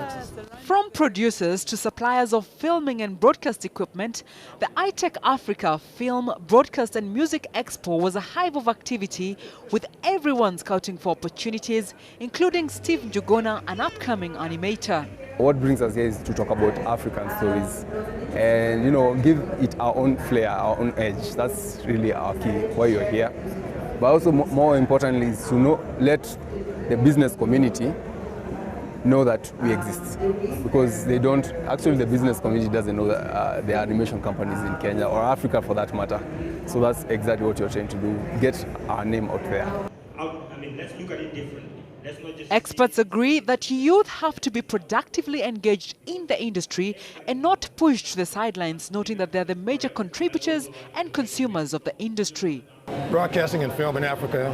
Texas. From producers to suppliers of filming and broadcast equipment, the iTech Africa Film, Broadcast and Music Expo was a hive of activity, with everyone scouting for opportunities, including Steve Njuguna, an upcoming animator. What brings us here is to talk about African stories and, give it our own flair, our own edge. That's really our key, why you're here. But also more importantly is to let the business community know that we exist, because they don't, actually the business community doesn't know that there are animation companies in Kenya or Africa for that matter. So that's exactly what you're trying to do, get our name out there. Let's look at it differently. Experts agree that youth have to be productively engaged in the industry and not pushed to the sidelines, noting that they're the major contributors and consumers of the industry. Broadcasting and film in Africa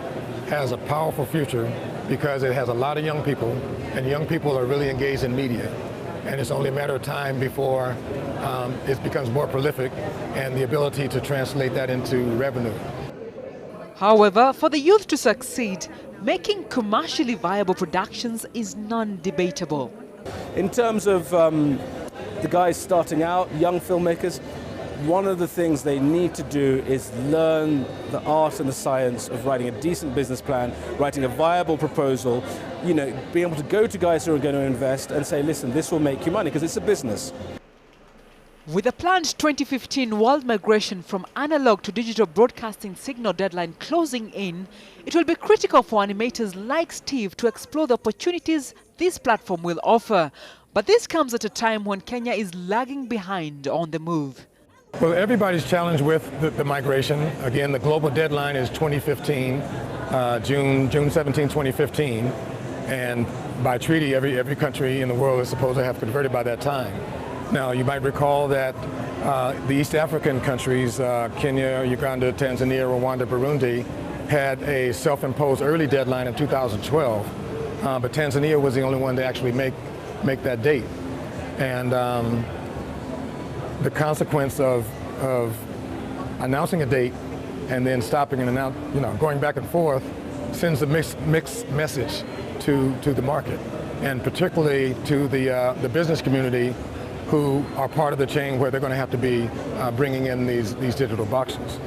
has a powerful future because it has a lot of young people, and young people are really engaged in media. And it's only a matter of time before it becomes more prolific and the ability to translate that into revenue. However, for the youth to succeed, making commercially viable productions is non-debatable. In terms of the guys starting out, young filmmakers, one of the things they need to do is learn the art and the science of writing a decent business plan, writing a viable proposal, being able to go to guys who are going to invest and say, listen, this will make you money, because it's a business. With the planned 2015 world migration from analog to digital broadcasting signal deadline closing in, it will be critical for animators like Steve to explore the opportunities this platform will offer. But this comes at a time when Kenya is lagging behind on the move. Well, everybody's challenged with the migration. Again, the global deadline is 2015, June 17, 2015. And by treaty, every country in the world is supposed to have converted by that time. Now, you might recall that the East African countries, Kenya, Uganda, Tanzania, Rwanda, Burundi, had a self-imposed early deadline in 2012, but Tanzania was the only one to actually make that date. And the consequence of announcing a date and then stopping and going back and forth sends a mixed message to the market, and particularly to the business community, who are part of the chain where they're going to have to be bringing in these digital boxes.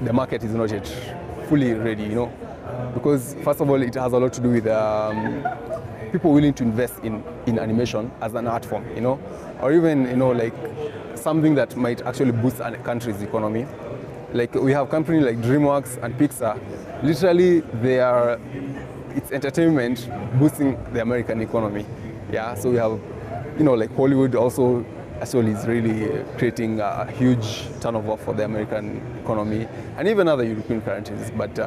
The market is not yet fully ready, because first of all, it has a lot to do with people willing to invest in animation as an art form, or even, like something that might actually boost a country's economy. Like we have companies like DreamWorks and Pixar. Literally, it's entertainment boosting the American economy. Yeah, so we have, like Hollywood also actually is really creating a huge turnover for the American economy and even other European countries. But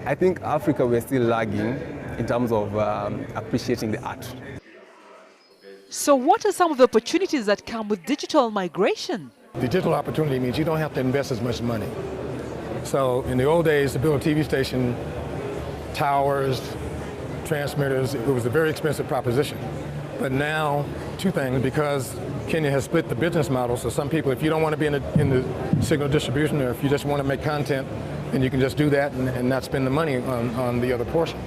I think Africa, we're still lagging in terms of appreciating the art. So what are some of the opportunities that come with digital migration? Digital opportunity means you don't have to invest as much money. So in the old days, to build a TV station, towers, transmitters, it was a very expensive proposition. But now, two things, because Kenya has split the business model, so some people, if you don't want to be in the signal distribution, or if you just want to make content, then you can just do that and not spend the money on the other portion.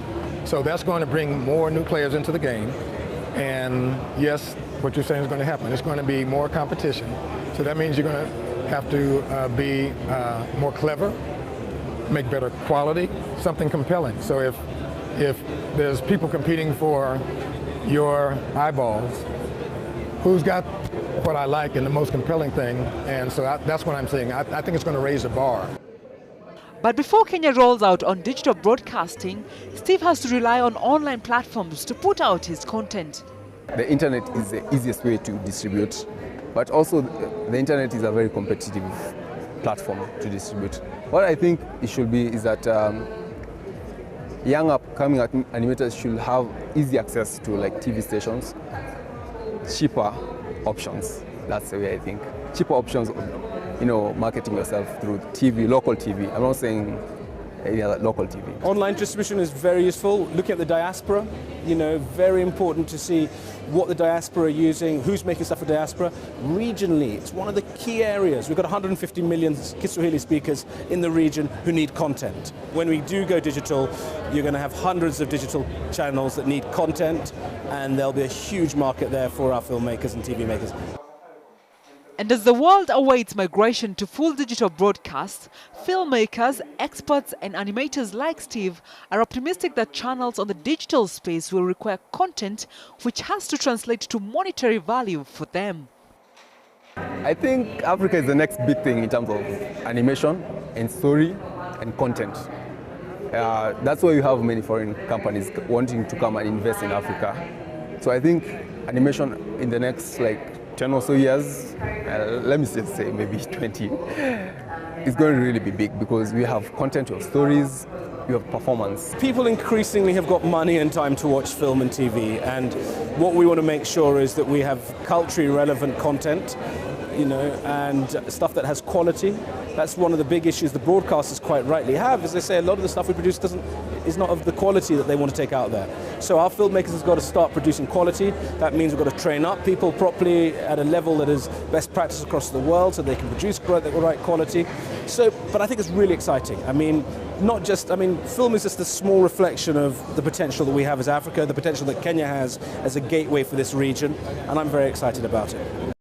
So that's going to bring more new players into the game. And yes, what you're saying is going to happen. It's going to be more competition. So that means you're going to have to be more clever, make better quality, something compelling. So if there's people competing for your eyeballs, who's got what I like and the most compelling thing? And so that's what I'm saying. I think it's going to raise the bar. But before Kenya rolls out on digital broadcasting, Steve has to rely on online platforms to put out his content. The internet is the easiest way to distribute, but also the internet is a very competitive platform to distribute. What I think it should be is that young upcoming animators should have easy access to like TV stations, cheaper options. That's the way I think. Cheaper options, marketing yourself through TV, local TV. I'm not saying any other local TV. Online distribution is very useful. Looking at the diaspora, very important to see what the diaspora are using, who's making stuff for diaspora. Regionally, it's one of the key areas. We've got 150 million Kiswahili speakers in the region who need content. When we do go digital, you're going to have hundreds of digital channels that need content, and there'll be a huge market there for our filmmakers and TV makers. And as the world awaits migration to full digital broadcasts, filmmakers, experts and animators like Steve are optimistic that channels on the digital space will require content which has to translate to monetary value for them. I think Africa is the next big thing in terms of animation and story and content. That's why you have many foreign companies wanting to come and invest in Africa. So I think animation in the next 10 or so years, let me just say maybe 20, it's going to really be big because we have content, we have stories, we have performance. People increasingly have got money and time to watch film and TV, and what we want to make sure is that we have culturally relevant content, and stuff that has quality. That's one of the big issues the broadcasters quite rightly have, as they say a lot of the stuff we produce is not of the quality that they want to take out there. So our filmmakers have got to start producing quality. That means we've got to train up people properly at a level that is best practice across the world so they can produce the right quality. But I think it's really exciting. Film is just a small reflection of the potential that we have as Africa, the potential that Kenya has as a gateway for this region, and I'm very excited about it.